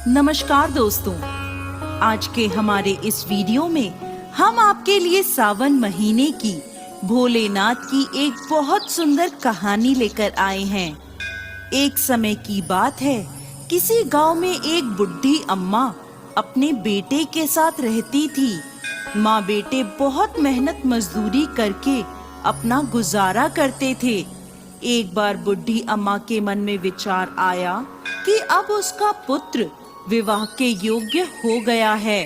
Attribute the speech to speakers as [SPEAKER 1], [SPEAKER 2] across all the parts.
[SPEAKER 1] नमस्कार दोस्तों, आज के हमारे इस वीडियो में हम आपके लिए सावन महीने की भोलेनाथ की एक बहुत सुंदर कहानी लेकर आए हैं। एक समय की बात है, किसी गांव में एक बुढ़ी अम्मा अपने बेटे के साथ रहती थी। माँ बेटे बहुत मेहनत मजदूरी करके अपना गुजारा करते थे। एक बार बुढ़ी अम्मा के मन में विचार आया कि अब उसका पुत्र विवाह के योग्य हो गया है,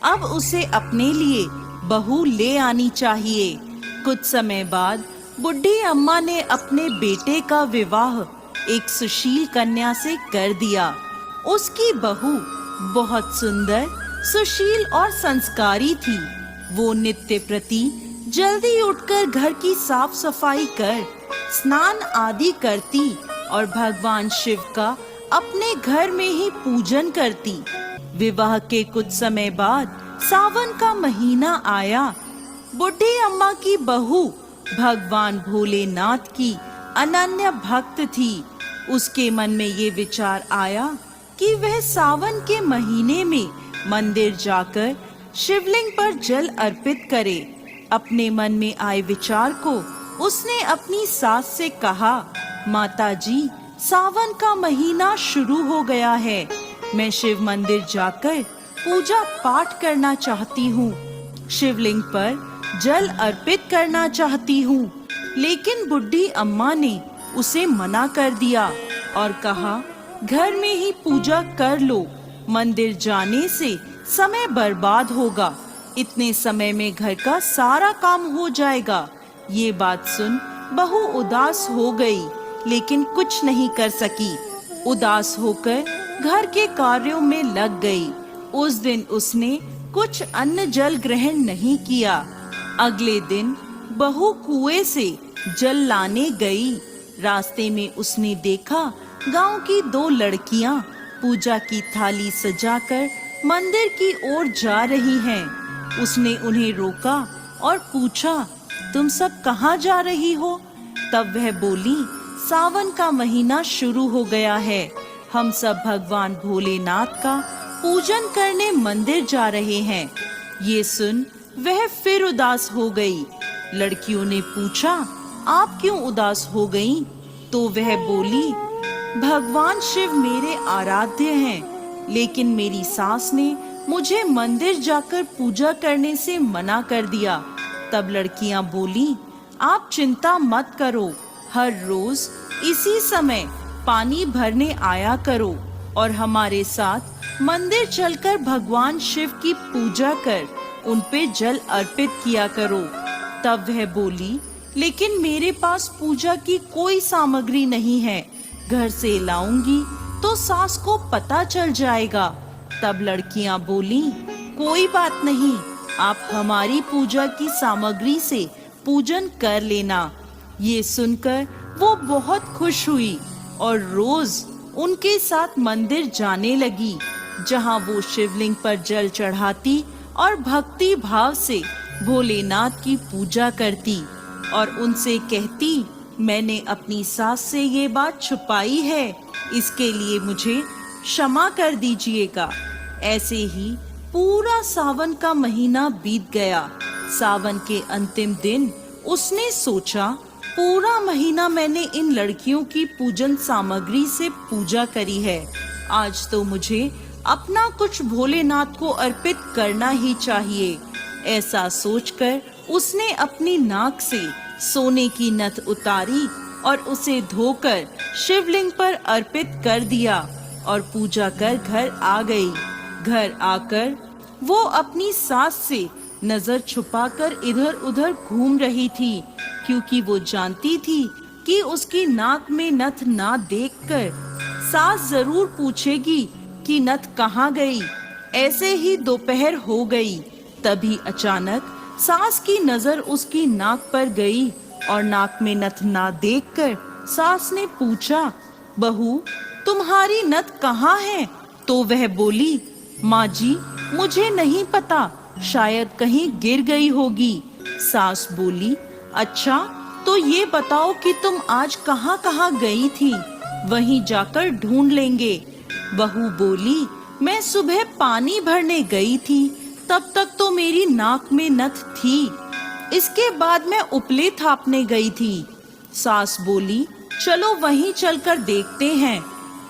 [SPEAKER 1] अब उसे अपने लिए बहू ले आनी चाहिए। कुछ समय बाद बुढ़ी अम्मा ने अपने बेटे का विवाह एक सुशील कन्या से कर दिया। उसकी बहू बहुत सुंदर, सुशील और संस्कारी थी। वो नित्य प्रति जल्दी उठकर घर की साफ सफाई कर स्नान आदि करती और भगवान शिव का अपने घर में ही पूजन करती। विवाह के कुछ समय बाद सावन का महीना आया। बुढ़ी अम्मा की बहू भगवान भोलेनाथ की अनन्य भक्त थी। उसके मन में ये विचार आया कि वह सावन के महीने में मंदिर जाकर शिवलिंग पर जल अर्पित करे। अपने मन में आए विचार को उसने अपनी सास से कहा, माताजी, सावन का महीना शुरू हो गया है। मैं शिव मंदिर जाकर पूजा पाठ करना चाहती हूँ, शिवलिंग पर जल अर्पित करना चाहती हूँ। लेकिन बुढ़ी अम्मा ने उसे मना कर दिया और कहा, घर में ही पूजा कर लो, मंदिर जाने से समय बर्बाद होगा। इतने समय में घर का सारा काम हो जाएगा। ये बात सुन बहू उदास हो गई, लेकिन कुछ नहीं कर सकी। उदास होकर घर के कार्यों में लग गई। उस दिन उसने कुछ अन्न जल ग्रहण नहीं किया। अगले दिन बहू कुएं से जल लाने गई। रास्ते में उसने देखा गांव की दो लड़कियां पूजा की थाली सजाकर मंदिर की ओर जा रही हैं। उसने उन्हें रोका और पूछा, तुम सब कहाँ जा रही हो? तब वह बोली, सावन का महीना शुरू हो गया है, हम सब भगवान भोलेनाथ का पूजन करने मंदिर जा रहे हैं। ये सुन वह फिर उदास हो गई। लड़कियों ने पूछा, आप क्यों उदास हो गईं? तो वह बोली, भगवान शिव मेरे आराध्य हैं, लेकिन मेरी सास ने मुझे मंदिर जाकर पूजा करने से मना कर दिया। तब लड़कियां बोली, आप चिंता मत करो, हर रोज इसी समय पानी भरने आया करो और हमारे साथ मंदिर चलकर भगवान शिव की पूजा कर उन पे जल अर्पित किया करो। तब वह बोली, लेकिन मेरे पास पूजा की कोई सामग्री नहीं है, घर से लाऊंगी तो सास को पता चल जाएगा। तब लड़कियां बोली, कोई बात नहीं, आप हमारी पूजा की सामग्री से पूजन कर लेना। ये सुनकर वो बहुत खुश हुई और रोज उनके साथ मंदिर जाने लगी, जहां वो शिवलिंग पर जल चढ़ाती और भक्ति भाव से भोलेनाथ की पूजा करती और उनसे कहती, मैंने अपनी सास से ये बात छुपाई है, इसके लिए मुझे क्षमा कर दीजिएगा। ऐसे ही पूरा सावन का महीना बीत गया। सावन के अंतिम दिन उसने सोचा, पूरा महीना मैंने इन लड़कियों की पूजन सामग्री से पूजा करी है, आज तो मुझे अपना कुछ भोलेनाथ को अर्पित करना ही चाहिए। ऐसा सोचकर उसने अपनी नाक से सोने की नथ उतारी और उसे धोकर शिवलिंग पर अर्पित कर दिया और पूजा कर घर आ गई। घर आकर वो अपनी सास से नजर छुपाकर इधर उधर घूम रही थी, क्योंकि वो जानती थी कि उसकी नाक में नथ ना देखकर सास जरूर पूछेगी कि नथ कहाँ गई। ऐसे ही दोपहर हो गई। तभी अचानक सास की नजर उसकी नाक पर गई और नाक में नथ ना देखकर सास ने पूछा, बहू, तुम्हारी नथ कहाँ है? तो वह बोली, माँ जी, मुझे नहीं पता, शायद कहीं गिर गई होगी। सास बोली, अच्छा, तो ये बताओ कि तुम आज कहाँ कहाँ गई थी, वहीं जाकर ढूंढ लेंगे। बहू बोली, मैं सुबह पानी भरने गई थी, तब तक तो मेरी नाक में नथ थी। इसके बाद मैं उपले थापने गई थी। सास बोली, चलो वहीं चलकर देखते हैं।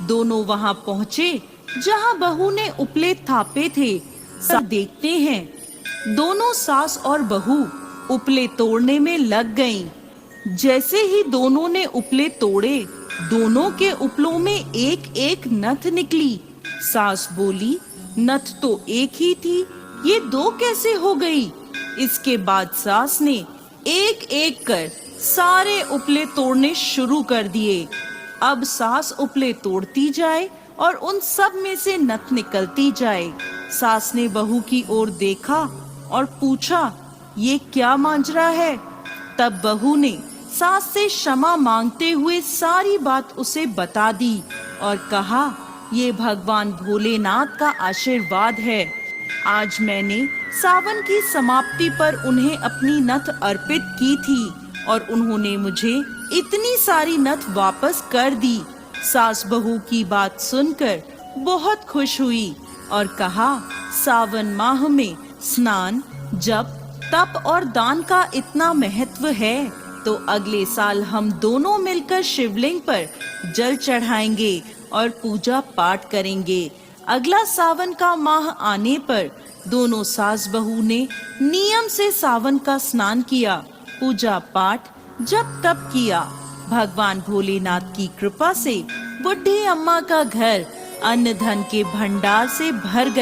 [SPEAKER 1] दोनों वहां पहुँचे जहां बहू ने उपले थापे थे। सब देखते हैं। दोनों सास और बहू उपले तोड़ने में लग गईं। जैसे ही दोनों ने उपले तोड़े, दोनों के उपलों में एक एक नथ निकली। सास बोली, नथ तो एक ही थी, ये दो कैसे हो गई? इसके बाद सास ने एक एक कर सारे उपले तोड़ने शुरू कर दिए। अब सास उपले तोड़ती जाए और उन सब में से नथ निकलती जाए। सास ने बहू की ओर देखा और पूछा, ये क्या मांजरा है? तब बहू ने सास से क्षमा मांगते हुए सारी बात उसे बता दी और कहा, ये भगवान भोलेनाथ का आशीर्वाद है। आज मैंने सावन की समाप्ति पर उन्हें अपनी नथ अर्पित की थी और उन्होंने मुझे इतनी सारी नथ वापस कर दी। सास बहू की बात सुनकर बहुत खुश हुई और कहा, सावन माह में स्नान, जप, तप और दान का इतना महत्व है तो अगले साल हम दोनों मिलकर शिवलिंग पर जल चढ़ाएंगे और पूजा पाठ करेंगे। अगला सावन का माह आने पर दोनों सास बहू ने नियम से सावन का स्नान किया, पूजा पाठ, जप तप किया। भगवान भोलेनाथ की कृपा से बुढ़ी अम्मा का घर अन्न धन के भंडार से भर गया।